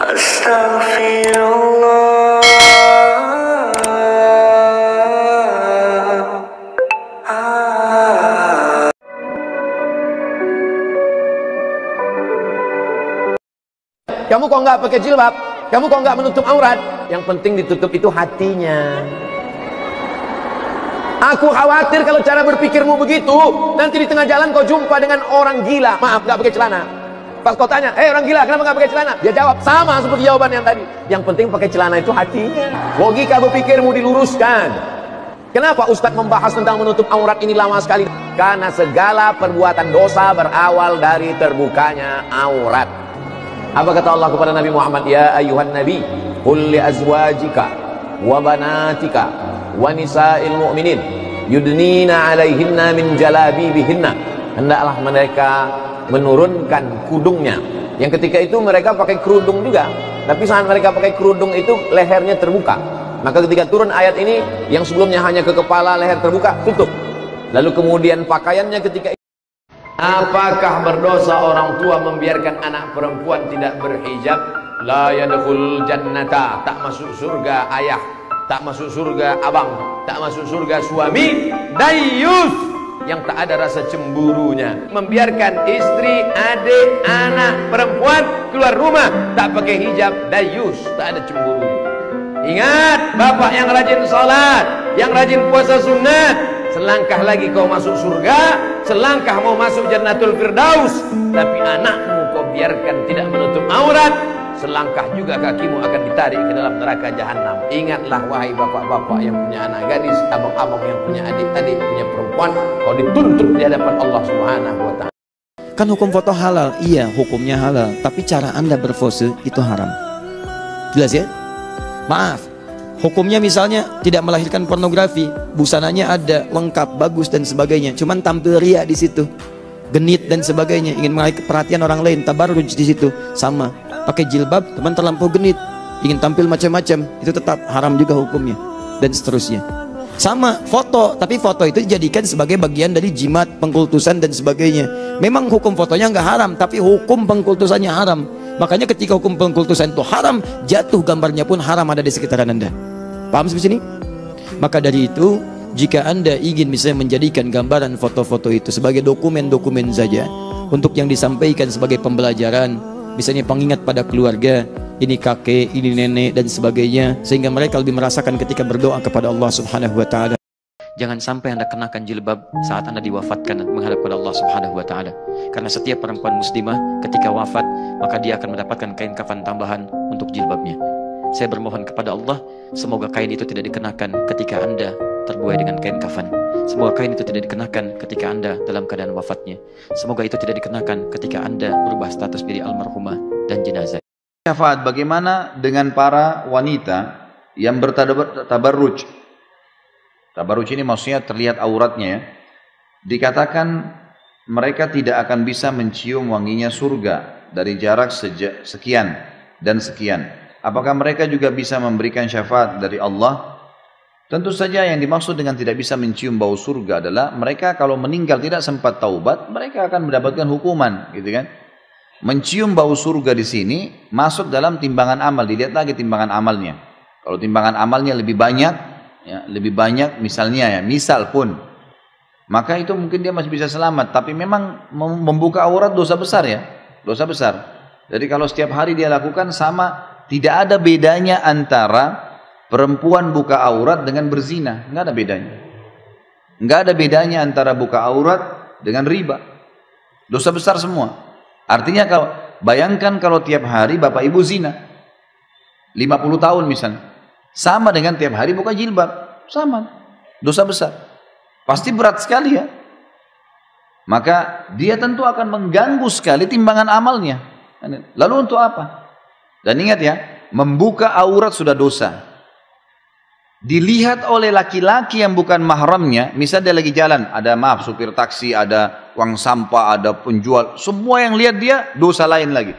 Kamu kok nggak pakai jilbab? Kamu kok nggak menutup aurat? Yang penting ditutup itu hatinya. Aku khawatir kalau cara berpikirmu begitu, nanti di tengah jalan kau jumpa dengan orang gila, maaf nggak pakai celana. Pas kau tanya, orang gila kenapa nggak pakai celana? Dia jawab sama seperti jawaban yang tadi. Yang penting pakai celana itu hatinya. Logika berpikirmu diluruskan. Kenapa Ustadz membahas tentang menutup aurat ini lama sekali? Karena segala perbuatan dosa berawal dari terbukanya aurat. Apa kata Allah kepada Nabi Muhammad? Ya ayuhan Nabi, qul li azwajika wa banatika wa nisa'il mu'minin yudnina alaihinna min jalabibihinna. Hendaklah mereka menurunkan kudungnya. Yang ketika itu mereka pakai kerudung juga, tapi saat mereka pakai kerudung itu lehernya terbuka. Maka ketika turun ayat ini, yang sebelumnya hanya ke kepala, leher terbuka, tutup. Lalu kemudian pakaiannya ketika itu, apakah berdosa orang tua membiarkan anak perempuan tidak berhijab? La yadkhul jannata, tak masuk surga ayah, tak masuk surga abang, tak masuk surga suami. Dayyus, yang tak ada rasa cemburunya, membiarkan istri, adik, anak perempuan keluar rumah tak pakai hijab. Dayyus, tak ada cemburu. Ingat, bapak yang rajin salat, yang rajin puasa sunat, selangkah lagi kau masuk surga, selangkah mau masuk Jannatul Firdaus. Tapi anakmu kau biarkan tidak menutup aurat, selangkah juga kakimu akan ditarik ke dalam neraka jahanam. Ingatlah wahai bapak-bapak yang punya anak gadis, abang-abang yang punya adik-adik, punya perempuan, kau dituntut di hadapan Allah Subhanahu wa ta'ala. Kan hukum foto halal, iya hukumnya halal, tapi cara Anda berpose itu haram. Jelas ya? Maaf, hukumnya misalnya tidak melahirkan pornografi, busananya ada, lengkap, bagus dan sebagainya. Cuman tampil ria di situ, genit dan sebagainya, ingin menarik perhatian orang lain, tabarruj di situ, sama. Pakai jilbab, teman terlampau genit, ingin tampil macam-macam, itu tetap haram juga hukumnya, dan seterusnya. Sama foto, tapi foto itu dijadikan sebagai bagian dari jimat, pengkultusan dan sebagainya. Memang hukum fotonya nggak haram, tapi hukum pengkultusannya haram. Makanya ketika hukum pengkultusan itu haram, jatuh gambarnya pun haram ada di sekitaran Anda. Paham sampai sini? Maka dari itu, jika Anda ingin misalnya menjadikan gambaran foto-foto itu sebagai dokumen-dokumen saja, untuk yang disampaikan sebagai pembelajaran, misalnya pengingat pada keluarga, ini kakek, ini nenek dan sebagainya, sehingga mereka lebih merasakan ketika berdoa kepada Allah Subhanahu wa ta'ala. Jangan sampai Anda kenakan jilbab saat Anda diwafatkan dan menghadap kepada Allah Subhanahu wa ta'ala. Karena setiap perempuan muslimah ketika wafat, maka dia akan mendapatkan kain kafan tambahan untuk jilbabnya. Saya bermohon kepada Allah, semoga kain itu tidak dikenakan ketika Anda terbuai dengan kain kafan. Semoga kain itu tidak dikenakan ketika Anda dalam keadaan wafatnya. Semoga itu tidak dikenakan ketika Anda berubah status diri almarhumah dan jenazah. Syafaat bagaimana dengan para wanita yang bertabarruj? Tabarruj ini maksudnya terlihat auratnya ya. Dikatakan mereka tidak akan bisa mencium wanginya surga dari jarak sekian dan sekian. Apakah mereka juga bisa memberikan syafaat dari Allah? Tentu saja yang dimaksud dengan tidak bisa mencium bau surga adalah mereka kalau meninggal tidak sempat taubat, mereka akan mendapatkan hukuman, gitu kan? Mencium bau surga di sini masuk dalam timbangan amal. Dilihat lagi timbangan amalnya. Kalau timbangan amalnya lebih banyak, ya, lebih banyak misalnya ya, misal pun, maka itu mungkin dia masih bisa selamat. Tapi memang membuka aurat dosa besar ya, dosa besar. Jadi kalau setiap hari dia lakukan sama, tidak ada bedanya antara perempuan buka aurat dengan berzina, nggak ada bedanya. Nggak ada bedanya antara buka aurat dengan riba. Dosa besar semua. Artinya kalau bayangkan kalau tiap hari bapak ibu zina 50 tahun misalnya, sama dengan tiap hari buka jilbab, sama, dosa besar, pasti berat sekali ya. Maka dia tentu akan mengganggu sekali timbangan amalnya. Lalu untuk apa? Dan ingat ya, membuka aurat sudah dosa. Dilihat oleh laki-laki yang bukan mahramnya, misalnya dia lagi jalan, ada supir taksi, ada uang sampah, ada penjual, semua yang lihat dia dosa lain lagi.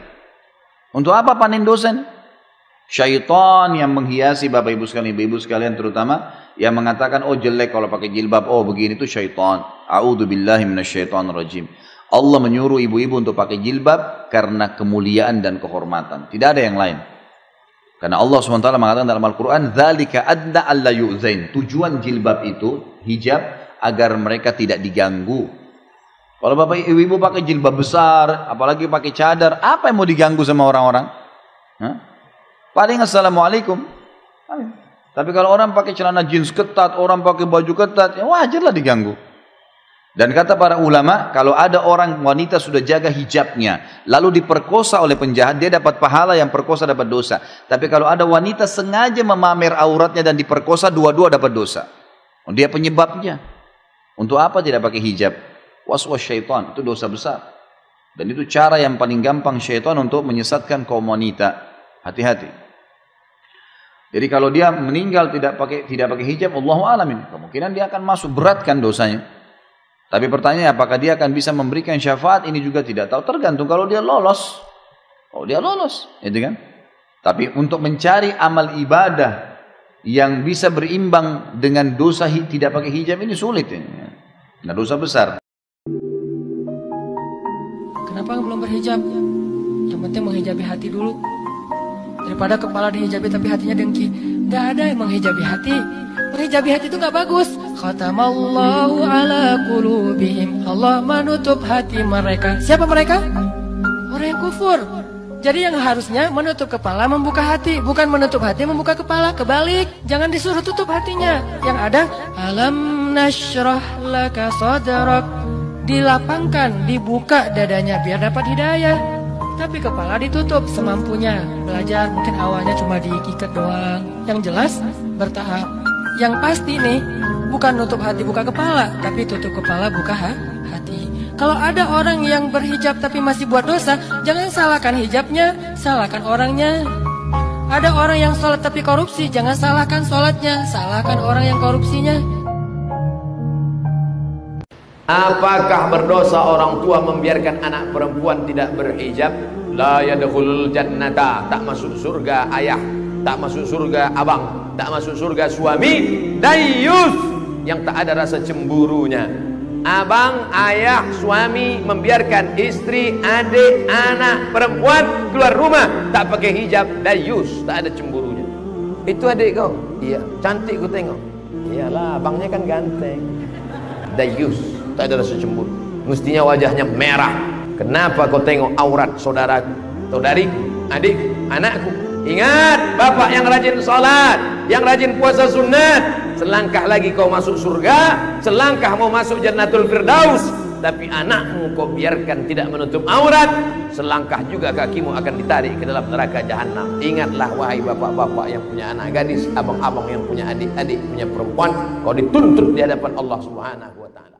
Untuk apa panen dosa ini? Syaitan yang menghiasi bapak ibu sekalian terutama, yang mengatakan oh jelek kalau pakai jilbab, oh begini, itu syaitan. A'udzubillahi minasyaitonirrajim. Allah menyuruh ibu-ibu untuk pakai jilbab karena kemuliaan dan kehormatan, tidak ada yang lain. Karena Allah SWT mengatakan dalam Al-Quran, "Dzalika adna alla yu'zain." Tujuan jilbab itu, hijab, agar mereka tidak diganggu. Kalau bapak ibu pakai jilbab besar, apalagi pakai cadar, apa yang mau diganggu sama orang-orang? Paling assalamualaikum. Tapi kalau orang pakai celana jeans ketat, orang pakai baju ketat, ya wajarlah diganggu. Dan kata para ulama, kalau ada orang wanita sudah jaga hijabnya, lalu diperkosa oleh penjahat, dia dapat pahala, yang perkosa dapat dosa. Tapi kalau ada wanita sengaja memamer auratnya dan diperkosa, dua-dua dapat dosa. Dia penyebabnya. Untuk apa tidak pakai hijab? Was-was syaitan, itu dosa besar. Dan itu cara yang paling gampang syaitan untuk menyesatkan kaum wanita. Hati-hati. Jadi kalau dia meninggal tidak pakai hijab, Allahu a'lam, kemungkinan dia akan masuk, berat kan dosanya. Tapi pertanyaannya, apakah dia akan bisa memberikan syafaat? Ini juga tidak tahu, tergantung kalau dia lolos. Oh, dia lolos, gitu kan? Tapi untuk mencari amal ibadah yang bisa berimbang dengan dosa tidak pakai hijab ini sulit. Nah, dosa besar. Kenapa belum berhijab? Yang penting menghijabi hati dulu. Daripada kepala dihijabi tapi hatinya dengki. Gak ada yang menghijabi hati. Menghijabi hati itu gak bagus. Khatamallahu ala qulubihim. Allah menutup hati mereka. Siapa mereka? Orang yang kufur. Jadi yang harusnya menutup kepala membuka hati, bukan menutup hati membuka kepala. Kebalik, jangan disuruh tutup hatinya. Yang ada alam nashrah laka sadrak. Dilapangkan, dibuka dadanya biar dapat hidayah. Tapi kepala ditutup semampunya. Belajar mungkin awalnya cuma diikat doang. Yang jelas bertahap. Yang pasti nih, bukan nutup hati buka kepala, tapi tutup kepala buka hati. Kalau ada orang yang berhijab tapi masih buat dosa, jangan salahkan hijabnya, salahkan orangnya. Ada orang yang sholat tapi korupsi, jangan salahkan sholatnya, salahkan orang yang korupsinya. Apakah berdosa orang tua membiarkan anak perempuan tidak berhijab? La yadkhulul jannata, tak masuk surga ayah, tak masuk surga abang, tak masuk surga suami. Dayyus, yang tak ada rasa cemburunya. Abang, ayah, suami membiarkan istri, adik, anak perempuan keluar rumah tak pakai hijab. Dayyus, tak ada cemburunya. Itu adik kau? Iya. Cantik ku tengok. Iyalah, abangnya kan ganteng. Dayyus, tak ada rasa cemburu. Mestinya wajahnya merah. Kenapa kau tengok aurat saudaraku, saudariku, adikku, anakku? Ingat, bapak yang rajin sholat, yang rajin puasa sunat, selangkah lagi kau masuk surga, selangkah mau masuk Jannatul Firdaus. Tapi anakmu kau biarkan tidak menutup aurat, selangkah juga kakimu akan ditarik ke dalam neraka jahanam. Ingatlah wahai bapak-bapak yang punya anak gadis, abang-abang yang punya adik-adik, punya perempuan, kau dituntut di hadapan Allah Subhanahu wa ta'ala.